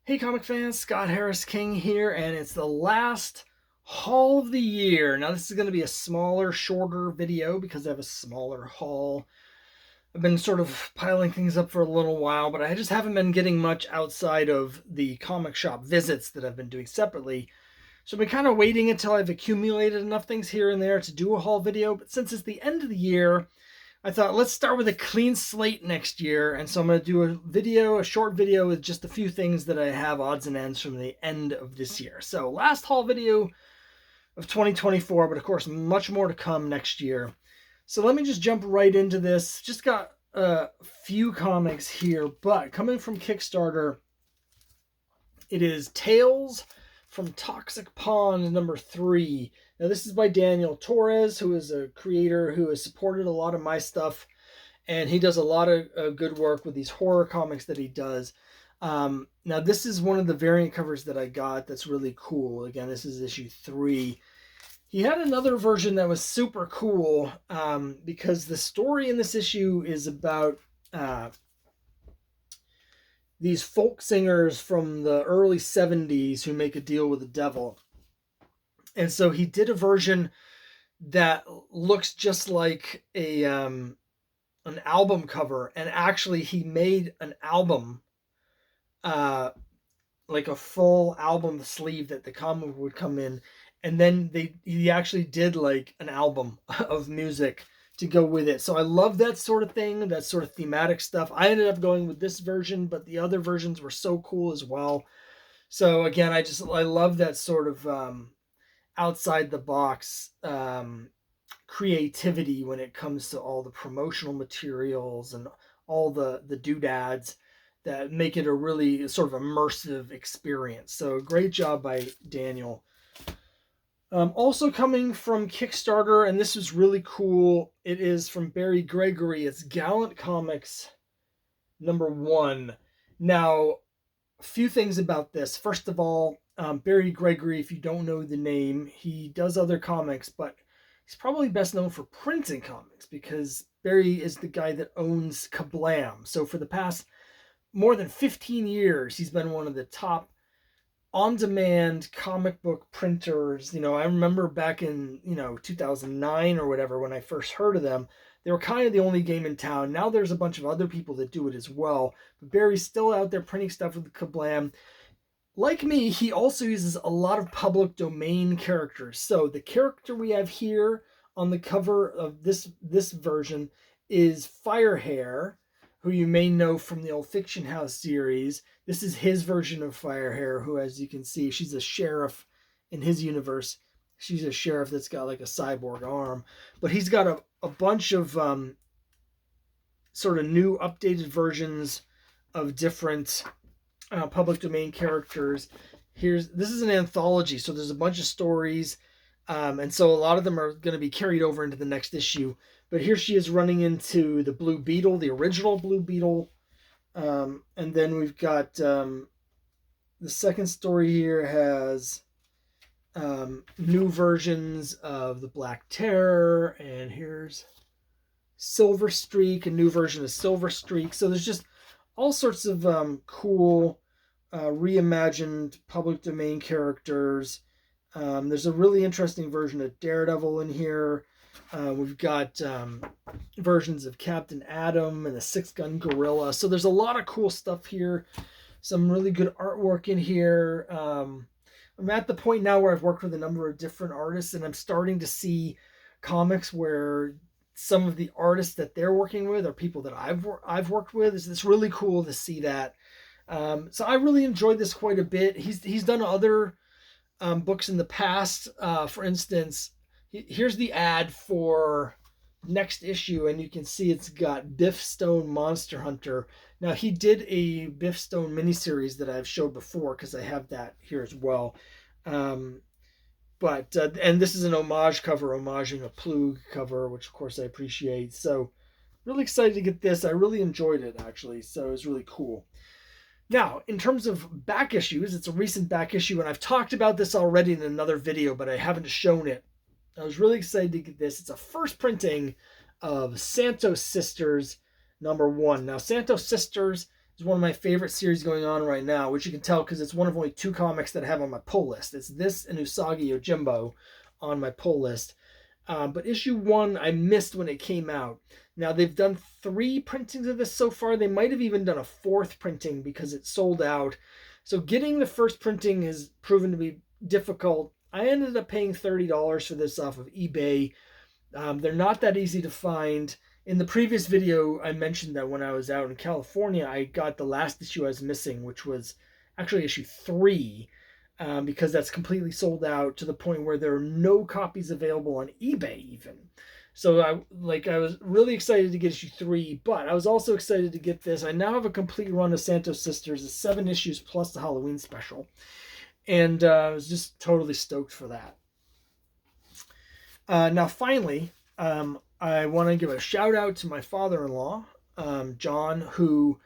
Hey comic fans, Scott Harris King here, and it's the last haul of the year. Now this is going to be a smaller, shorter video because I have a smaller haul. I've been sort of piling things up for a little while, but I just haven't been getting much outside of the comic shop visits that I've been doing separately. So I've been kind of waiting until I've accumulated enough things here and there to do a haul video, but since it's the end of the year, I thought let's start with a clean slate next year, and so I'm going to do a short video with just a few things that I have odds and ends from the end of this year. So last haul video of 2024, but of course much more to come next year. So let me just jump right into this. Just got a few comics here, but coming from Kickstarter, it is Tales from Toxic Pond #3. Now, this is by Daniel Torres, who is a creator who has supported a lot of my stuff, and he does a lot of good work with these horror comics that he does. Now, this is one of the variant covers that I got that's really cool. Again, this is issue 3. He had another version that was super cool because the story in this issue is about these folk singers from the early 70s who make a deal with the devil. And so he did a version that looks just like an album cover, and actually he made an album, like a full album sleeve that the comic would come in, and then he actually did like an album of music to go with it. So I love that sort of thing, that sort of thematic stuff. I ended up going with this version, but the other versions were so cool as well. So again, I love that sort of outside the box creativity when it comes to all the promotional materials and all the doodads that make it a really sort of immersive experience. So great job by Daniel. Also coming from Kickstarter, and this was really cool, it is from Barry Gregory. It's Gallant Comics #1. Now, a few things about this. First of all, Barry Gregory, if you don't know the name, he does other comics, but he's probably best known for printing comics because Barry is the guy that owns Kablam. So for the past more than 15 years, he's been one of the top on-demand comic book printers. I remember back in 2009 or whatever when I first heard of them. They were kind of the only game in town. Now there's a bunch of other people that do it as well, but Barry's still out there printing stuff with Kablam. Like me, he also uses a lot of public domain characters. So the character we have here on the cover of this version is Firehair, who you may know from the old Fiction House series. This is his version of Firehair, who, as you can see, she's a sheriff in his universe. She's a sheriff that's got like a cyborg arm. But he's got a bunch of sort of new updated versions of different public domain characters. This is an anthology, so there's a bunch of stories, and so a lot of them are going to be carried over into the next issue. But here she is running into the Blue Beetle, the original Blue Beetle, and then we've got the second story here has new versions of the Black Terror, and here's Silver Streak, a new version of Silver Streak. So there's just all sorts of cool reimagined public domain characters. There's a really interesting version of Daredevil in here. We've got versions of Captain Atom and the Six Gun Gorilla. So there's a lot of cool stuff here. Some really good artwork in here. I'm at the point now where I've worked with a number of different artists, and I'm starting to see comics where some of the artists that they're working with are people that I've worked with. It's really cool to see that. So I really enjoyed this quite a bit. He's done other books in the past. For instance, here's the ad for next issue, and you can see it's got Biff Stone Monster Hunter. Now, he did a Biff Stone miniseries that I've showed before because I have that here as well. But and this is an homage cover, homaging a Plug cover, which of course I appreciate. So really excited to get this. I really enjoyed it, actually, so it was really cool. Now, in terms of back issues, it's a recent back issue, and I've talked about this already in another video, but I haven't shown it. I was really excited to get this. It's a first printing of Santos Sisters #1. Now, Santos Sisters is is one of my favorite series going on right now, which you can tell because it's one of only 2 comics that I have on my pull list. It's this and Usagi Yojimbo on my pull list. But issue 1 I missed when it came out. Now they've done 3 printings of this so far. They might have even done a 4th printing because it sold out. So getting the first printing has proven to be difficult. I ended up paying $30 for this off of eBay. They're not that easy to find. In the previous video, I mentioned that when I was out in California, I got the last issue I was missing, which was actually issue 3, because that's completely sold out to the point where there are no copies available on eBay even. So I was really excited to get issue 3, but I was also excited to get this. I now have a complete run of Santos Sisters, it's 7 issues plus the Halloween special. And I was just totally stoked for that. Now, finally, I want to give a shout out to my father-in-law, John, who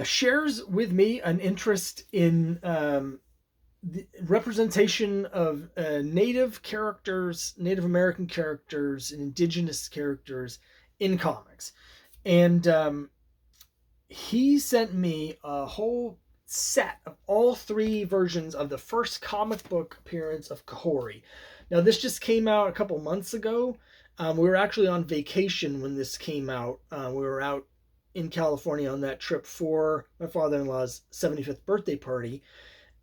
shares with me an interest in the representation of Native characters, Native American characters, and indigenous characters in comics. And he sent me a whole set of all 3 versions of the first comic book appearance of Kahori. Now, this just came out a couple months ago. We were actually on vacation when this came out. We were out in California on that trip for my father-in-law's 75th birthday party.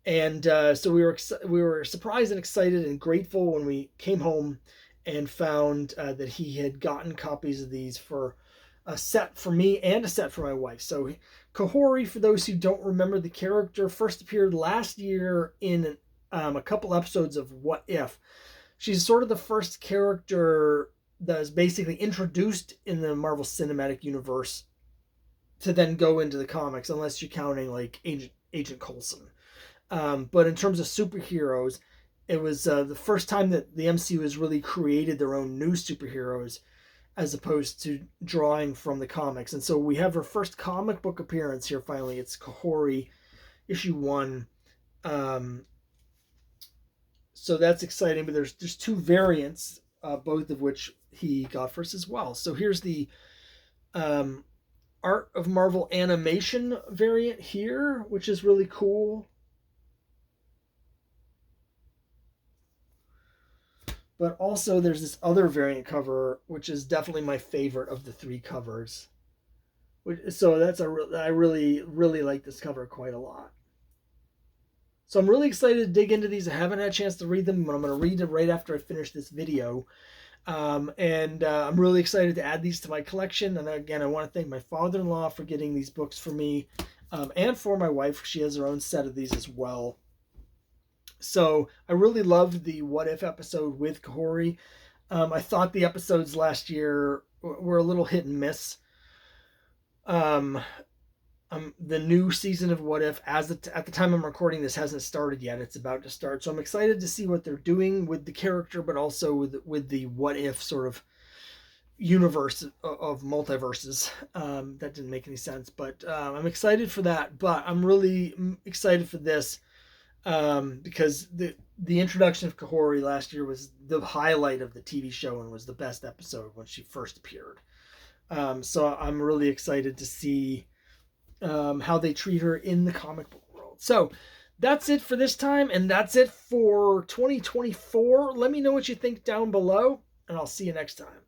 And so we were surprised and excited and grateful when we came home and found that he had gotten copies of these for a set for me and a set for my wife. So Kahori, for those who don't remember the character, first appeared last year in a couple episodes of What If. She's sort of the first character that is basically introduced in the Marvel Cinematic Universe to then go into the comics, unless you're counting like Agent Coulson. But in terms of superheroes, it was the first time that the MCU has really created their own new superheroes as opposed to drawing from the comics. And so we have her first comic book appearance here finally. It's Kahori, issue 1. So that's exciting, but there's 2 variants, both of which he got for us as well. So here's the Art of Marvel animation variant here, which is really cool. But also there's this other variant cover, which is definitely my favorite of the 3 covers. So I really, really like this cover quite a lot. So I'm really excited to dig into these. I haven't had a chance to read them, but I'm going to read them right after I finish this video. I'm really excited to add these to my collection. And again, I want to thank my father-in-law for getting these books for me, and for my wife. She has her own set of these as well. So I really loved the What If episode with Kahori. I thought the episodes last year were a little hit and miss. The new season of What If, at the time I'm recording this, hasn't started yet. It's about to start. So I'm excited to see what they're doing with the character, but also with the What If sort of universe of multiverses. That didn't make any sense, but I'm excited for that. But I'm really excited for this. Because the introduction of Kahori last year was the highlight of the TV show and was the best episode when she first appeared. So I'm really excited to see how they treat her in the comic book world. So that's it for this time, and that's it for 2024. Let me know what you think down below, and I'll see you next time.